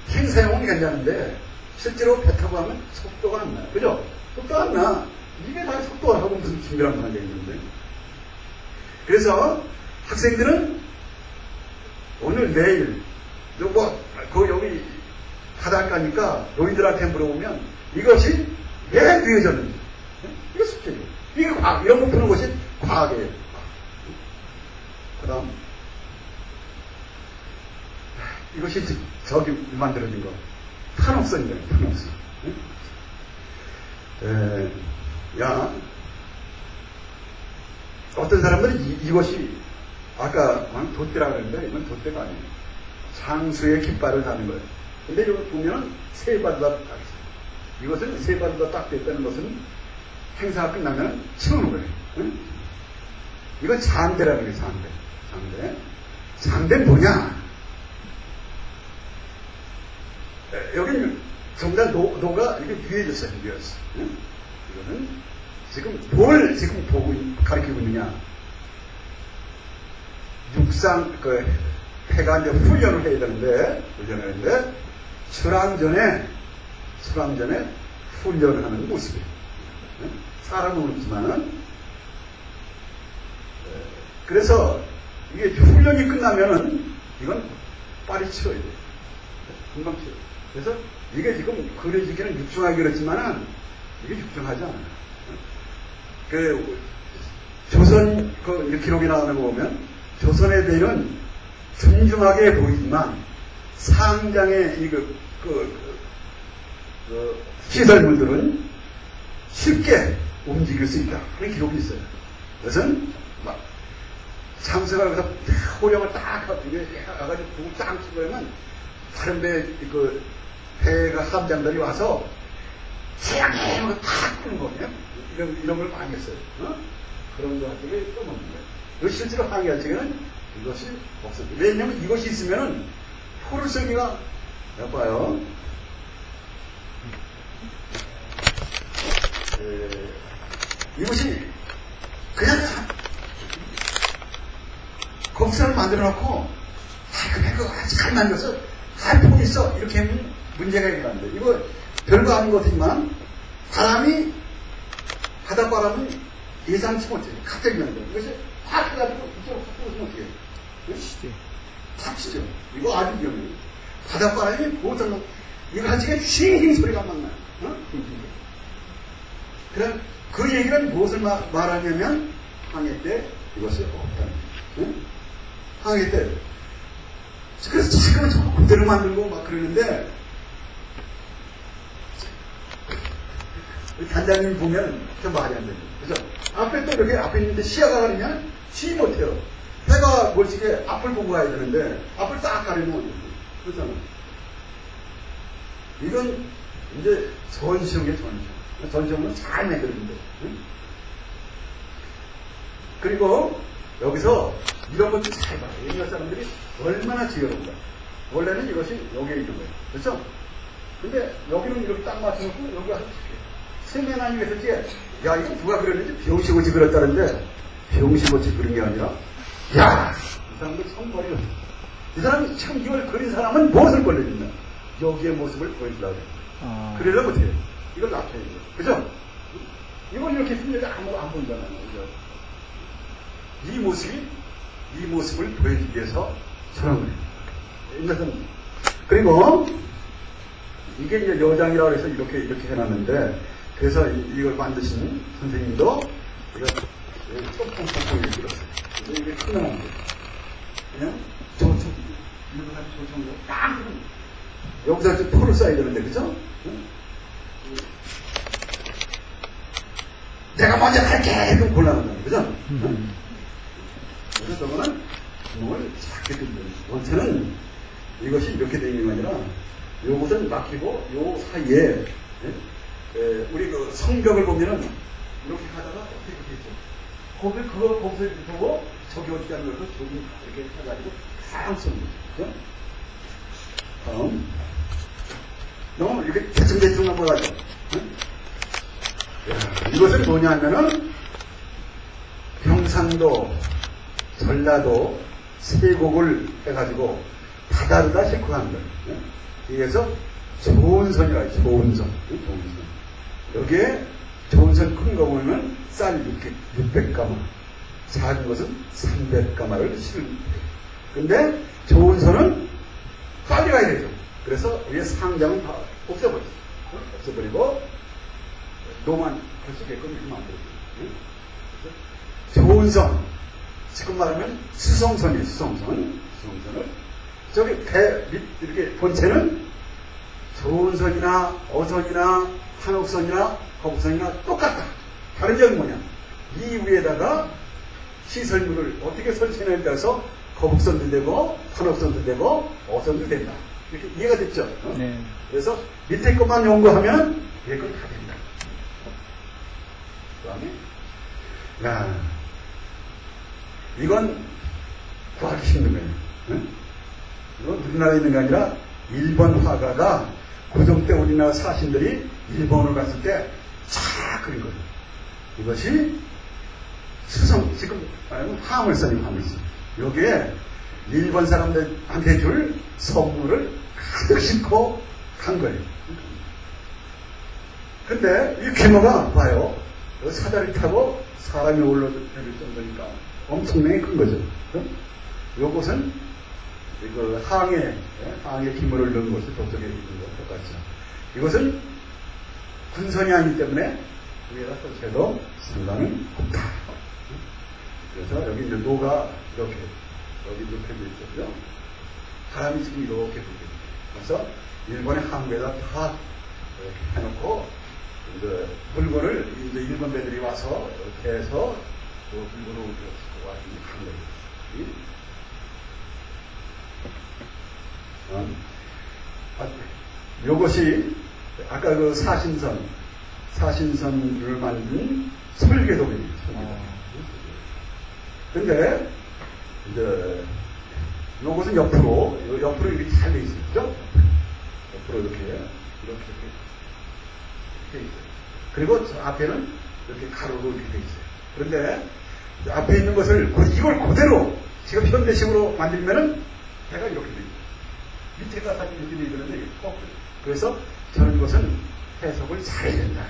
힘 사용은 괜찮은데 실제로 배 타고 하면 속도가 안 나요. 그죠? 속도가 안 나. 이게 다 속도가 하고 무슨 준비란 말이 있는데. 그래서 학생들은 오늘, 내일, 여기 바닷가니까 노인들한테 물어보면 이것이 왜 늦어졌는지. 이게 숙제예요. 이게 과학, 이런 거 푸는 것이 과학이에요. 그 다음, 이것이 저기 만들어진 거. 판옥선이에요, 판옥선. 어떤 사람들은 이것이, 아까 돛대라고 그랬는데, 이건 돛대가 아니에요. 장수의 깃발을 다는 거예요. 근데 여기 보면 세 발도 딱 있어요. 이것은 세 발도 딱 됐다는 것은 행사가 끝나면 치우는 거예요. 응? 이건 장대라는 거예요, 장대. 장대는 뭐냐? 여기는 전부 다 노가 이렇게 위에졌어요, 위에졌어. 응? 이거는 지금 뭘 지금 가르치고 있느냐? 육상, 해가 이제 훈련을 해야 되는데, 출항 전에 훈련을 하는 모습이에요. 사람은 없지만은, 그래서 이게 훈련이 끝나면은, 이건 빨리 치러야 돼요. 금방 치러야 돼요. 그래서 이게 지금 그려지기는 육중하게 그렇지만은, 이게 육중하지 않아요. 조선, 기록이 나오는 거 보면, 조선에 대한 tum중하게 보이지만 상장의 시설물들은 쉽게 움직일 수 있다. 그런 기록이 있어요. 그것은 막 장수가 여기서 호령을 딱 해가지고 북을 딱 치고 하면 다른 배가 함장들이 와서 태양을 탁 끄는 거예요. 이런 걸 많이 했어요. 그런 거 가지고 또 먹는 거예요. 실제로 항해할 적에는 이것이 없어요. 왜냐하면 이것이 있으면은 포를 쏘기가 나빠요. 이것이 그냥 곡선을 만들어 놓고 잘 만들어서 포 있어 이렇게 하면 문제가 일어나는데 이거 별거 아닌 것 같지만 바닷바람은 예상치 못해요. 갑자기 나는 거예요. 이것이 확 해가지고 이쪽으로 확 보시면 어떻게 해요? 탁 치죠. 이거 아주 위험해요. 바닷바람이 보통 이거 하지게 휘잉 소리가 막 나요. 그럼 그 얘기는 무엇을 말하냐면 항해 때 이것이 없다는 거예요. 항해 때. 그래서 지금은 자꾸 그대로 만들고 막 그러는데 단장님 보면 좀 말이 안 돼요. 그죠? 앞에 또 이렇게 앞에 있는데 시야가 가리면 쉬 못해요. 해가 멀찍이 앞을 보고 가야 되는데 앞을 딱 가리면 그렇잖아. 이건 이제 전시용이에요, 전시용. 전시용은 잘 만들었는데. 응? 그리고 여기서 이런 것도 잘 봐요. 옛날 사람들이 얼마나 지혜로운가. 원래는 이것이 여기에 있는 거예요. 그렇죠? 근데 여기는 이렇게 딱 맞춰놓고 여기가 세면안이 했었지. 야, 이거 누가 그렸는지 병시고치 그렸다는데 병시고치 그린 게 아니라 야! 이 사람들 성벌이요. 이 사람이 지금 이걸 그린 사람은 무엇을 걸려준다? 여기의 모습을 보여주려고 해요. 그러려 못해요. 이걸 납해야 돼요. 그죠? 이걸 이렇게 했으면 여기 아무도 안 보이잖아요. 그죠? 이 모습을 보여주기 위해서 저런 거예요. 그리고 이게 이제 여장이라고 해서 이렇게 해놨는데 그래서 이걸 만드신 선생님도 이거 똥똥똥똥 이렇게 들었어요. 이게 큰일난 거예요. 그냥 저정도 딱 여기서 포를 쏴야 되는데 그죠? 응? 내가 먼저 갈게! 그럼 곤란하잖아요. 그죠? 응? 그래서 저거는 구멍을 작게 뚫는 원체는 이것이 이렇게 되어 있는 게 아니라 요것은 막히고 요 사이에 우리 그 성벽을 보면은 이렇게 가다가 어떻게 있죠? 거기서 이렇게 보고 저기 어떻게 하는 거고 저기 이렇게 해가지고 다 쓰는 거죠. 그죠? 너무 이렇게 대충 넘어가죠. 이것은 뭐냐 하면은 경상도, 전라도, 세곡을 해가지고 바다로다 싣고 가는 거예요. 그래서 좋은 선이라 좋은 선. 좋은 선. 여기에 좋은 선 큰 거 보면 쌀 600가마, 작은 것은 300가마를 실은. 근데 좋은 선은 빨리 가야 되죠. 그래서 위에 상장은 다 없애버렸어요. 없애버리고 노만 할 수 있게끔 이렇게 만들었어요. 좋은 선, 지금 말하면 수성선이에요. 수성선을 저기 배 밑 이렇게 본체는 좋은 선이나 어선이나 한옥선이나 거북선이나 똑같다. 다른 점이 뭐냐? 이 위에다가 시설물을 어떻게 설치냐에 따라서 거북선도 되고 한옥선도 되고 어선도 된다. 이렇게 이해가 됐죠? 네. 그래서 밑에 것만 연구하면 위에 건 다 된다. 그 다음에 이건 구하기 힘든 거예요. 응? 이건 우리나라에 있는 게 아니라 일본 화가가 고종 때 우리나라 사신들이 일본을 갔을 때 쫙 그린 거예요. 이것이 수성, 지금 화물선이 화물선. 여기에 일본 사람들한테 줄 선물을 가득 싣고 간 거예요. 근데 이 규모가 봐요. 사다리 타고 사람이 올라들 정도니까 엄청나게 큰 거죠. 요것은 그 항해 기물을 넣은 것이 저쪽에 있는 것 똑같죠. 이것은 군선이 아니기 때문에 위에다 설치해도 상관은 없다. 그래서 여기 이제 노가 이렇게 여기 눕혀져 있거든요. 바람이 지금 이렇게 불고 있어요. 그래서 일본의 항구에다 다 이렇게 해놓고 이제 물건을 이제 일본 배들이 와서 이렇게 해서 그 물건을 옮겨서 와 있는 항구예요. 요것이 아까 그 사신선을 만든 설계도입니다. 근데 이제 요것은 옆으로 이렇게 잘 돼 있어요. 그죠? 옆으로 이렇게 있어요. 그리고 저 앞에는 이렇게 가로로 이렇게 돼 있어요. 그런데 앞에 있는 것을 이걸 그대로 지금 현대식으로 만들면은 배가 이렇게 돼 있어요. 밑에가 사실 이렇게 돼 있는데 그래서 저런 것은 해석을 잘해야 된다.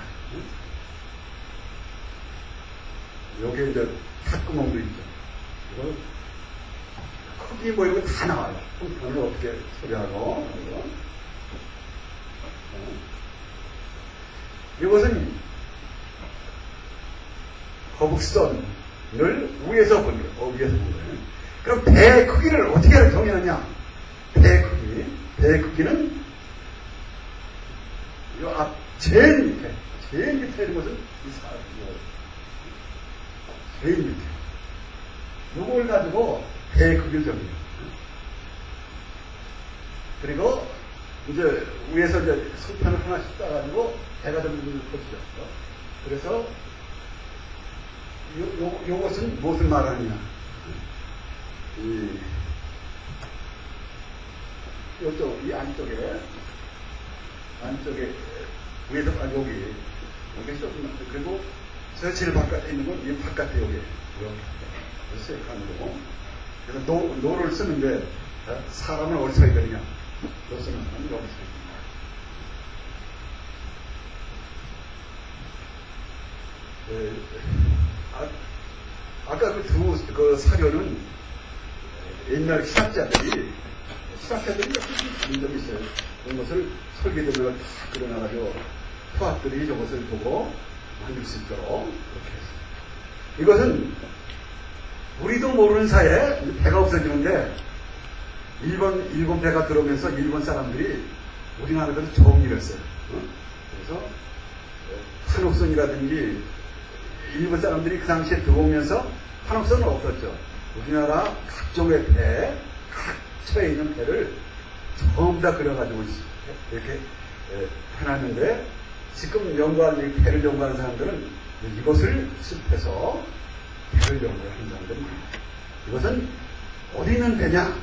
여기에 이제 탁구멍도 있죠. 이거 크기 뭐 이거 다 나와요. 형편을 어떻게 처리하고. 이것은 거북선을 위에서 본 거예요. 위에서 본 거예요. 그럼 배 크기를 어떻게 정의하느냐? 배 크기는 이 앞 제일 밑에 있는 것은 제일 밑에. 요걸 가지고 배 크기를 정해요. 그리고 이제 위에서 이제 소편을 하나씩 따가지고 배가 정리를 거치죠. 그래서 요것은 무엇을 말하느냐? 이 안쪽에 위에서 여기 조금 그리고 저 제일 바깥에 있는 건 이 바깥에 여기 이렇게 칸으로 그래서 노를 쓰는데 사람을 어디서 써야 되느냐? 노 쓰는 사람은 여기 써야 됩니다. 아까 그 사료는 옛날 시학자들이 그런 점이 있어요. 그런 것을 설계도를 다 그려놔가지고 수학들이 저것을 보고 만들 수 있도록 그렇게 했어요. 이것은 우리도 모르는 사이에 배가 없어지는데 일본 배가 들어오면서 일본 사람들이 우리나라에서 정리를 했어요. 그래서 한옥선이라든지 일본 사람들이 그 당시에 들어오면서 한옥선은 없었죠. 우리나라 각종의 배, 각 처에 있는 배를 전부 다 그려가지고 이렇게 해놨는데 지금 배를 연구하는 사람들은 이것을 습해서 배를 연구하는 사람들은 많아요. 이것은 어디 있는 배냐?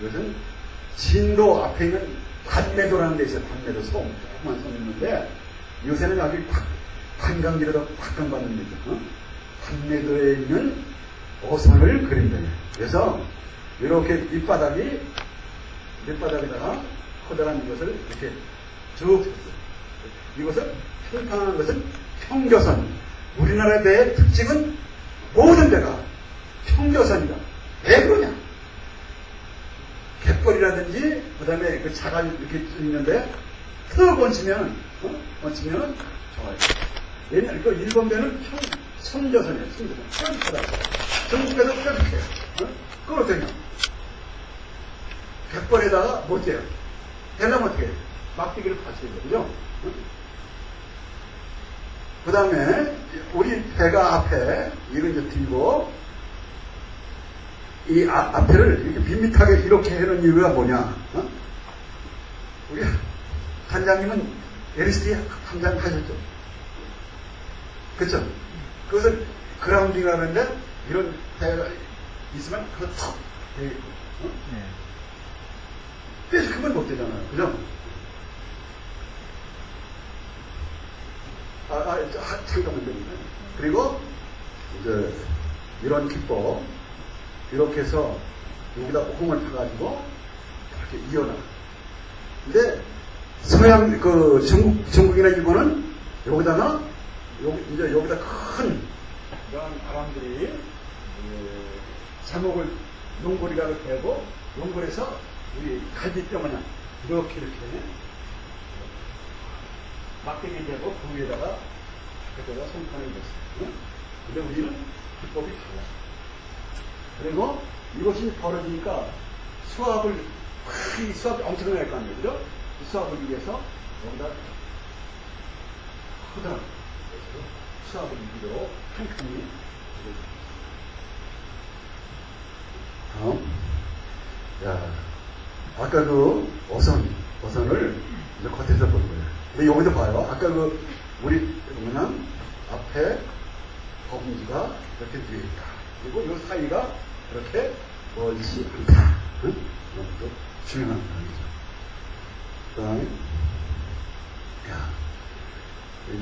이것은 진도 앞에 있는 관매도라는 데 있어요. 관매도 섬, 조그만 섬이 있는데 요새는 아주 관광지로도 각광받는 데죠. 관매도에 있는 어선을 그린 거예요. 그래서 이렇게 밑바닥에다가 커다란 이것을 이렇게 쭉 폈어요. 이것은 평평한 것은 평교선. 우리나라에 대해 특징은 모든 데가 평교선이다. 왜 그러냐? 갯벌이라든지 그다음에 그 자가 이렇게 있는데 턱 얹히면 좋아요. 옛날 그 일본 배는 청교선이에요. 청교선. 펴펴다. 중국 배도 펴펴해요. 그걸 어떻게 해요? 갯벌에다가 못 해요. 되려면 어떻게 해요? 막대기를 받쳐야 돼요. 그죠? 그 다음에 우리 배가 앞에 이걸 이제 들고 이 앞에를 이렇게 밋밋하게 이렇게 해놓은 이유가 뭐냐? 우리 단장님은 LSD 한잔 하셨죠? 그쵸? 그것을 그라운딩 하는데 이런 배가 있으면 그거 턱 되겠고 그래서 그건 못 되잖아요. 그죠? 잠깐만 됩니다. 그리고 이제 이런 기법 이렇게 해서 여기다 콩을 타가지고 이렇게 이어놔. 근데 서양 그 중국이나 일본은 여기다가 이제 여기다 큰 이런 바람들이 제목을 용고리가를 대고 용고리에서 우리 갈비뼈 마냥 이렇게 막대기 대고 그 위에다가 그때가 손판을 냈어요. 근데 우리는 기법이 달라요. 그리고 이것이 벌어지니까 수압이 엄청나게 할 거 아니에요. 그죠? 이 수압을 위해서 여기다 크다 수압을 이기도록 팽팽히 야, 아까 그 어선을 이제 겉에서 보는 거예요. 근데 여기도 봐요. 아까 그 우리 그러면 앞에 거북이가 이렇게 뒤에 있다. 그리고 이 사이가 그렇게 멀지 않다. 응? 이것도 중요한 거죠. 그 다음에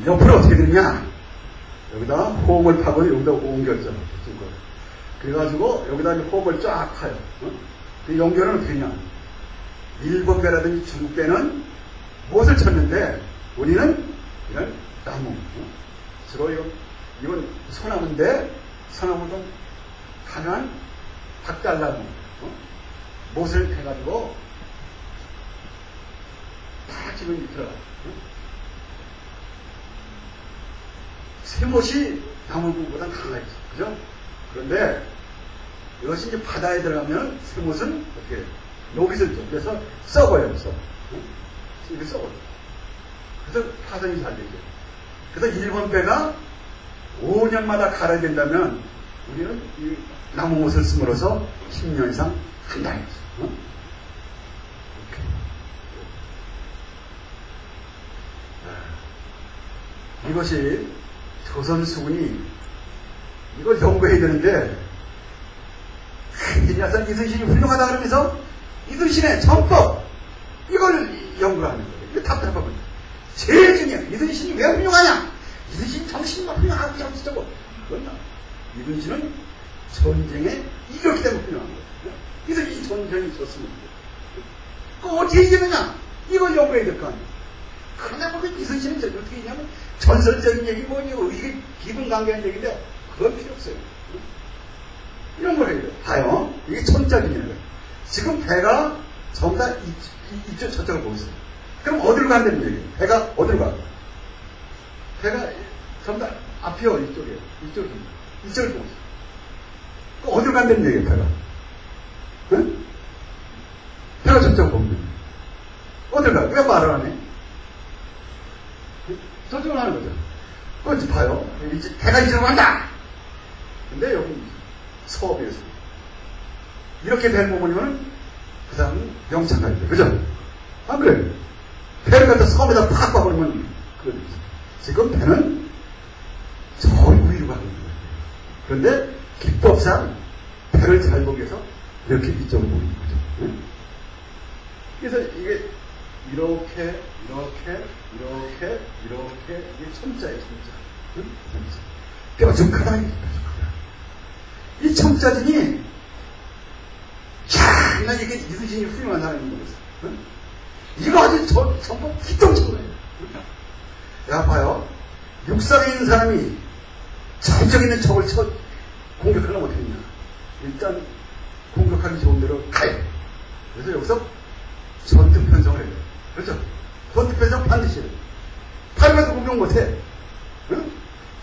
옆으로 어떻게 되느냐? 여기다 호흡을 타고 여기다 옮겼죠. 그래가지고 여기다 호흡을 쫙 타요. 응? 그 연결은 어떻게 되냐? 일본 배라든지 중국 배는 못을 쳤는데 우리는 이런 나무. 주로 이건 소나무인데 소나무도 강한 박달나무. 못을 해가지고 다 지금 들어가. 새못이 나무보다 강하죠. 그죠? 그런데 이것이 이제 바다에 들어가면 새못은 어떻게 녹이슬 죠. 그래서 썩어요. 이렇게 썩어요. 그래서 파손이 잘 되죠. 그래서 일본 배가 5년마다 갈아야 된다면 우리는 이 나무못을 씀으로써 10년 이상 한다. 이것이 조선 수군이 이걸 연구해야 되는데 이 녀석 이순신이 훌륭하다 그러면서 이순신의 전법 이걸 연구하는 거예요. 이거 답답하거든요. 제일 중요해. 이순신이 왜 훌륭하냐? 이순신 정신이 훌륭하고 정치적으로 그건 이순신은 전쟁에 이겼기 때문에 훌륭한 거예요. 이순신이 전쟁이 졌으면 그거 어떻게 이기느냐? 이걸 연구해야 될 거 아니에요. 그러나 그 이순신은 어떻게 했냐면 전설적인 얘기 뭐냐고 이게 기분 관계한 얘기인데 그건 필요 없어요. 이런 걸 해야 돼요. 봐요. 이게 천자균이에요. 지금 배가 전부 다 이쪽 저쪽을 보고 있어요. 그럼 어디로 간다는 얘기예요? 배가 어디로 가? 배가 전부 다 앞이요. 이쪽이에요. 이쪽을 보고 있어요. 그럼 어디로 간다는 얘기예요? 배가? 응? 배가 저쪽을 보면 돼요. 어디로 가? 왜 말을 안 해? 저쪽을 하는 거죠. 그거 봐요. 배가 이쪽으로 간다! 근데 여기 서업이었어요. 이렇게 된 부분이면 그 다음은 영창 가야 돼. 그죠? 안 그래요? 배를 갖다 섬에다 팍 박으면 그러죠. 지금 배는 저 위로 가는 거예요. 그런데 기법상 배를 잘 보기 위해서 이렇게 이쪽으로 보는 거죠. 응? 그래서 이게 이렇게 이게 첨자예요. 첨자. 응? 뾰족하다. 이 첨자진이 나 이게 이순신이 훌륭한 사람인 거겠어. 응? 이거 아주 전부 기똥찬 거예요. 야, 봐요. 육상에 있는 사람이 저쪽에 있는 적을 공격하려면 어떻게 했냐. 일단 공격하기 좋은 대로 가요. 그래서 여기서 전투 편성을 해요. 그렇죠? 전투 편성 반드시 해요. 팔에서 공격 못해. 응?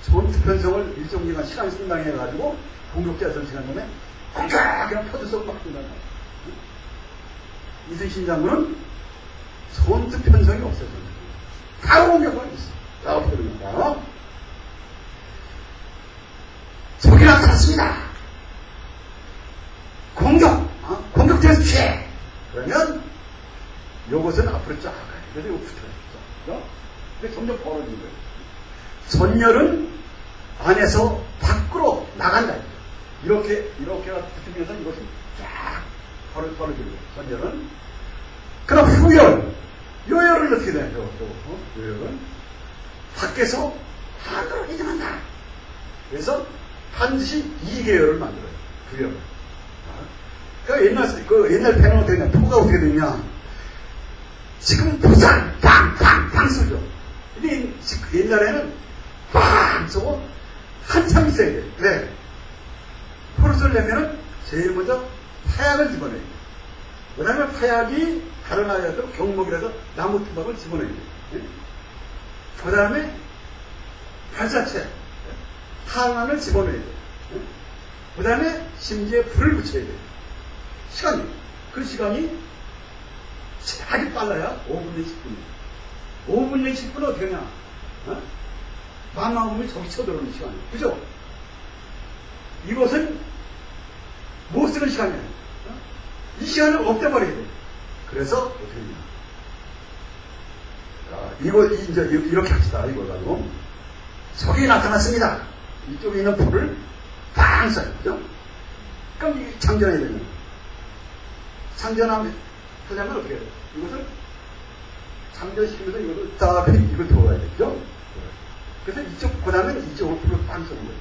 전투 편성을 일정 기간 시간이 상당해가지고 공격자 전시간 다음에 공격! 그냥 펴줘서 막 한다. 이순신 장군은 전투 편성이 없어요. 바로 공격을 있어. 자, 어떻게 됩니까? 적이 나타났습니다. 공격대에서 피해. 그러면 요것은 앞으로 쫙 가요. 그래서 이거 붙어요. 근데 점점 벌어지는 거예요. 전열은 안에서 밖으로 나간다. 이렇게 붙으면서 이것이 쫙 벌어지는 거예요. 전열은. 그럼 후열, 요열은 어떻게 돼요? 요열은 밖에서 안으로 이동한다. 그래서 반드시 이계열을 만들어요. 구열. 그러니까 옛날 배는 어떻게 되냐? 표가 어떻게 되냐? 지금 부산 빵빵빵 쏘죠. 근데 옛날에는 빵 쏘고 한참 있어야 돼. 왜? 표를 쏠려면은 제일 먼저 타약을 집어내요. 그 다음에 타약이 다른 아이들도 경목이라서 나무 투박을 집어내요. 그 다음에 발사체, 탄환을 집어내야 돼요. 그 다음에 심지어 불을 붙여야 돼요. 그 시간이 아주 빨라야 5분 내 10분. 5분 내 10분은 어떻게 하냐? 망망음이 저기 쳐들어오는 시간이에요. 그죠? 이것은 못 쓰는 시간이에요. 이 시간을 없애버려야 돼요. 그래서 어떻게 하냐? 이거 이제 이렇게 합시다. 이걸 가지고 적이 나타났습니다. 이쪽에 있는 풀을 빵 쏴요. 그죠? 그럼 이게 장전해야 되는 거예요. 장전하면 어떻게 해야 돼요? 이것을 장전시키면서 이것을 딱 이걸 들어가야 되죠? 그래서 그 다음에 이쪽으로 풀을 빵 쏘는 거예요.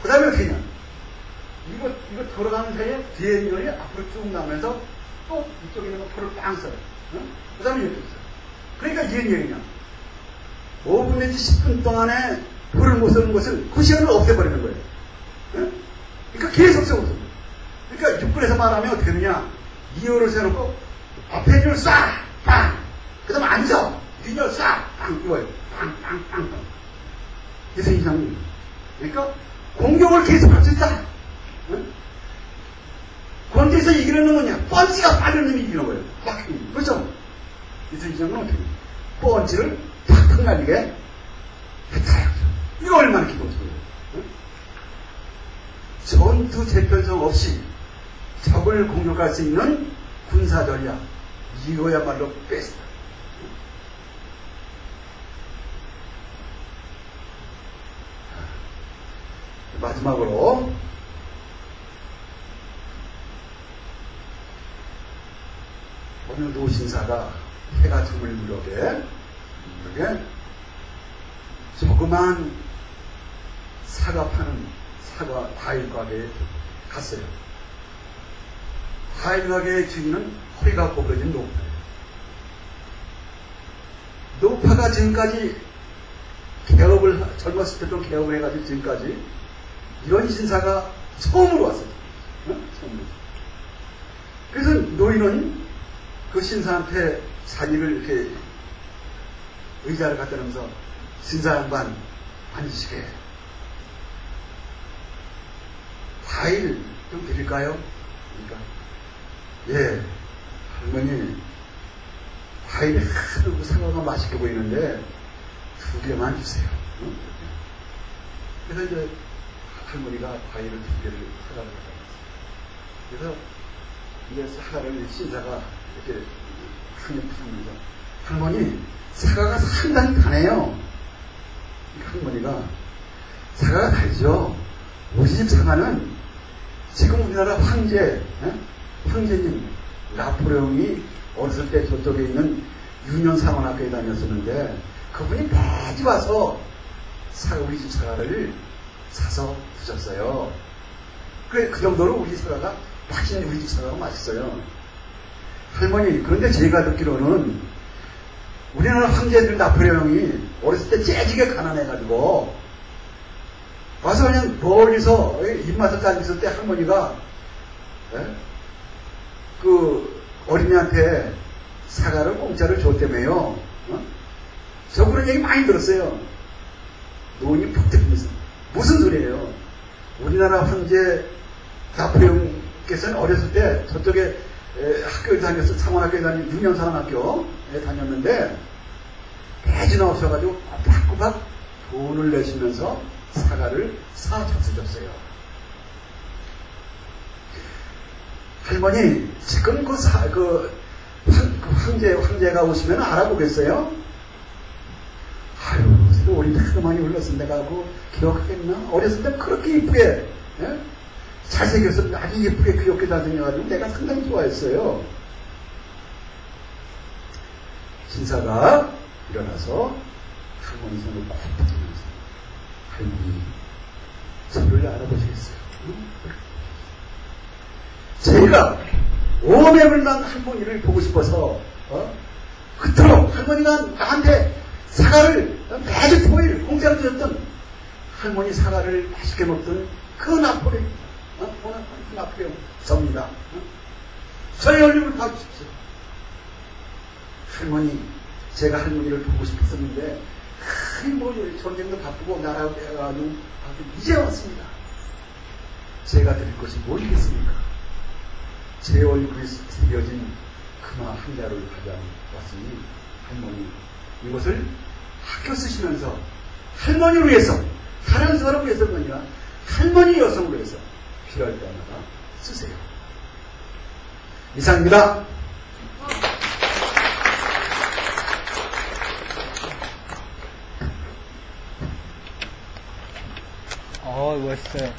그 다음에 어떻게 하냐? 이거 돌아가는 사이에 뒤에 있는 열이 앞으로 쭉 나오면서 또 이쪽에 있는 풀을 빵 쏴요. 그 다음에 이렇게 있어요. 그러니까 이게 얘기냐? 5분 내지 10분 동안에 불을 못 쏘는 것을 그 시간을 없애버리는 거예요. 그러니까 계속 쏘고 있어요. 그러니까 육군에서 말하면 어떻게 되느냐? 이열을 세놓고 앞에 줄 쏴! 빵! 그 다음에 앉아! 뒷열 쏴! 빵! 이거예요. 빵! 빵! 빵! 빵! 이승희 장군. 그러니까 공격을 계속할 수 있다. 권투에서 이기는 놈은 뭐냐? 펀치가 빠른 놈이 이기는 거예요. 막, 그렇죠? 이승희 장군은 어떻게 해요? 펀치를 팍팍 날리게 했다요. 이거 얼마나 기본적이에요. 전투 재편성 없이 적을 공격할 수 있는 군사전략. 이거야말로 베스트. 마지막으로 어느 노신사가 해가 드물 무렵에 조그만 사과 파는 사과 과일 가게에 갔어요. 과일 가게의 주인은 허리가 굽어진 노파예요. 노파가 지금까지 젊었을 때도 개업을 해가지고 지금까지 이런 신사가 처음으로 왔어요. 처음으로. 그래서 노인은 그 신사한테 자기를 이렇게 의자를 갖다 놓으면서 신사 양반 앉으시게. 과일 좀 드릴까요? 그러니까 예, 할머니 과일이 하도 사과가 맛있게 보이는데 2개만 주세요. 그래서 이제 할머니가 과일을 2개를 사과를 갖다 놨어요. 그래서 이제 사과를 신사가 이렇게 크게 푸면서 할머니 사과가 상당히 다네요. 할머니가 사과가 달죠. 우리 집 사과는 지금 우리나라 황제님 나포레옹이 어렸을 때 저쪽에 있는 유년상원학교에 다녔었는데 그분이 매주 와서 우리 집 사과를 사서 드셨어요. 그래, 그 정도로 우리 사과가 맛있는 우리 집 사과가 맛있어요. 할머니, 그런데 제가 듣기로는 우리나라 황제들 나폴레옹이 어렸을 때 째지게 가난해가지고 와서 그냥 멀리서 입맛을 따고 있을 때 할머니가 그 어린이한테 사과를 공짜로 줬다며요. 저 그런 얘기 많이 들었어요. 노인이 푹 들으면서 무슨 소리예요? 우리나라 황제 나폴레옹께서는 어렸을 때 저쪽에 학교에 다녔어. 상원학교에 다니 6년 상원학교에 다녔는데 대지나 없어가지고 꼬박꼬박 돈을 내시면서 사과를 사줬어요. 할머니, 지금 황제가 오시면 알아보겠어요? 아유, 우리 하도 많이 흘렀을 내가 기억하겠나? 어렸을 때 그렇게 이쁘게, 잘생겨서 아주 예쁘게 귀엽게 잘생겨가지고 내가 상당히 좋아했어요. 신사가 일어나서 할머니 손을 꼭 붙이면서 할머니, 저를 알아보시겠어요? 제가 오매물 난 할머니를 보고 싶어서 그토록 할머니가 나한테 사과를 매주 토요일 공짜로 주셨던 할머니 사과를 맛있게 먹던 그 나폴레옹 접니다. 저희 얼굴을 봐주십시오. 할머니, 제가 할머니를 보고 싶었었는데 전쟁도 바쁘고 나라가 해가지고 이제 왔습니다. 제가 드릴 것이 뭐겠습니까? 제 얼굴이 새겨진 금화 한 자루를 가져왔으니 할머니, 이것을 학교 쓰시면서 할머니를 위해서, 다른 사람을 위해서가 아니라 할머니 여성을 위해서 필요할 때마다 쓰세요. 이상입니다. 멋있어요.